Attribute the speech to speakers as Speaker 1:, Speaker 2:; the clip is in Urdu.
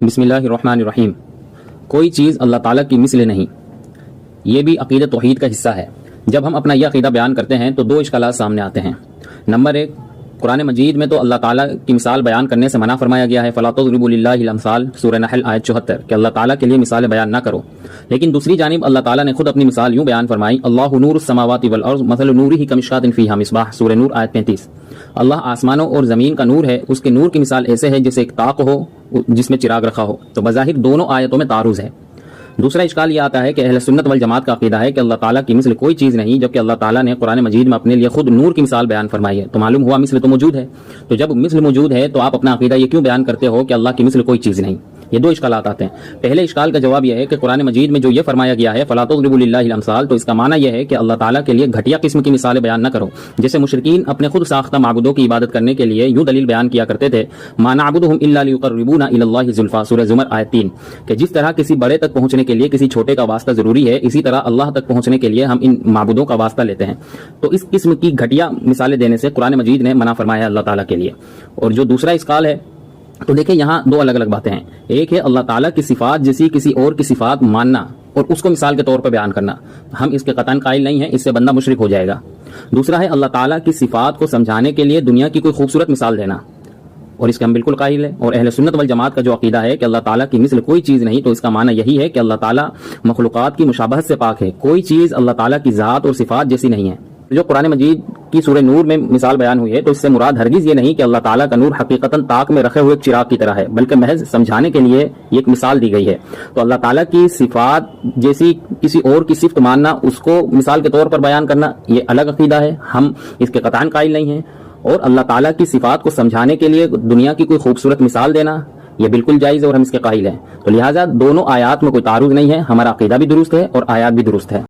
Speaker 1: بسم اللہ الرحمن الرحیم۔ کوئی چیز اللہ تعالیٰ کی مثل نہیں، یہ بھی عقیدہ توحید کا حصہ ہے۔ جب ہم اپنا یہ عقیدہ بیان کرتے ہیں تو دو اشکالات سامنے آتے ہیں۔ نمبر ایک، قرآن مجید میں تو اللہ تعالیٰ کی مثال بیان کرنے سے منع فرمایا گیا ہے، فَلَا تَضْرِبُوا لِلَّهِ الْأَمْثَالَ، سورہ نحل آیت 74، کہ اللہ تعالیٰ کے لیے مثالیں بیان نہ کرو۔ لیکن دوسری جانب اللہ تعالیٰ نے خود اپنی مثال یوں بیان فرمائی، اللہ نور السماوات والارض مثل نورہ کمشکاۃ فیہا مصباح، سورہ نور آیت 35۔ اللہ آسمانوں اور زمین کا نور ہے، اس کے نور کی مثال ایسے ہے جیسے ایک طاق ہو جس میں چراغ رکھا ہو۔ تو بظاہر دونوں آیتوں میں تعارض ہے۔ دوسرا اشکال یہ آتا ہے کہ اہل سنت والجماعت کا عقیدہ ہے کہ اللہ تعالیٰ کی مثل کوئی چیز نہیں، جبکہ اللہ تعالیٰ نے قرآن مجید میں اپنے لیے خود نور کی مثال بیان فرمائی ہے۔ تو معلوم ہوا مثل تو موجود ہے، تو جب مثل موجود ہے تو آپ اپنا عقیدہ یہ کیوں بیان کرتے ہو کہ اللہ کی مثل کوئی چیز نہیں؟ یہ دو اشکالات آتے ہیں۔ پہلے اشکال کا جواب یہ ہے کہ قرآن مجید میں جو یہ فرمایا گیا ہے فَلَا تَضْرِبُوا لِلَّهِ الْأَمْثَالَ، تو اس کا معنی یہ ہے کہ اللہ تعالیٰ کے لیے گھٹیا قسم کی مثالیں بیان نہ کرو۔ جیسے مشرکین اپنے خود ساختہ معبودوں کی عبادت کرنے کے لیے یوں دلیل بیان کیا کرتے تھے، مَا نَعْبُدُهُمْ إِلَّا لِيُقَرِّبُونَا إِلَى اللَّهِ زُلْفَىٰ، سورہ زمر آیت 3، کہ جس طرح کسی بڑے تک پہنچنے کے لیے کسی چھوٹے کا واسطہ ضروری ہے، اسی طرح اللہ تک پہنچنے کے لیے ہم ان معبودوں کا واسطہ لیتے ہیں۔ تو اس قسم کی گھٹیا مثالیں دینے سے قرآن مجید نے منع فرمایا ہے اللہ تعالیٰ کے لیے۔ اور جو دوسرا اشکال ہے، تو دیکھیں یہاں دو الگ الگ باتیں ہیں۔ ایک ہے اللہ تعالیٰ کی صفات جیسی کسی اور کی صفات ماننا اور اس کو مثال کے طور پر بیان کرنا، ہم اس کے قطعاً قائل نہیں ہیں، اس سے بندہ مشرک ہو جائے گا۔ دوسرا ہے اللہ تعالیٰ کی صفات کو سمجھانے کے لیے دنیا کی کوئی خوبصورت مثال دینا، اور اس کے ہم بالکل قائل ہیں۔ اور اہل سنت والجماعت کا جو عقیدہ ہے کہ اللہ تعالیٰ کی مثل کوئی چیز نہیں، تو اس کا معنی یہی ہے کہ اللہ تعالیٰ مخلوقات کی مشابہت سے پاک ہے، کوئی چیز اللہ تعالیٰ کی ذات اور صفات جیسی نہیں ہے۔ جو قرآن مجید کی سورہ نور میں مثال بیان ہوئی ہے، تو اس سے مراد ہرگز یہ نہیں کہ اللہ تعالیٰ کا نور حقیقتاً طاق میں رکھے ہوئے چراغ کی طرح ہے، بلکہ محض سمجھانے کے لیے یہ ایک مثال دی گئی ہے۔ تو اللہ تعالیٰ کی صفات جیسی کسی اور کی صفت ماننا، اس کو مثال کے طور پر بیان کرنا، یہ الگ عقیدہ ہے، ہم اس کے قطعاً قائل نہیں ہیں۔ اور اللہ تعالیٰ کی صفات کو سمجھانے کے لیے دنیا کی کوئی خوبصورت مثال دینا، یہ بالکل جائز ہے اور ہم اس کے قائل ہیں۔ تو لہٰذا دونوں آیات میں کوئی تعارض نہیں ہے، ہمارا عقیدہ بھی درست ہے اور آیات بھی درست ہے۔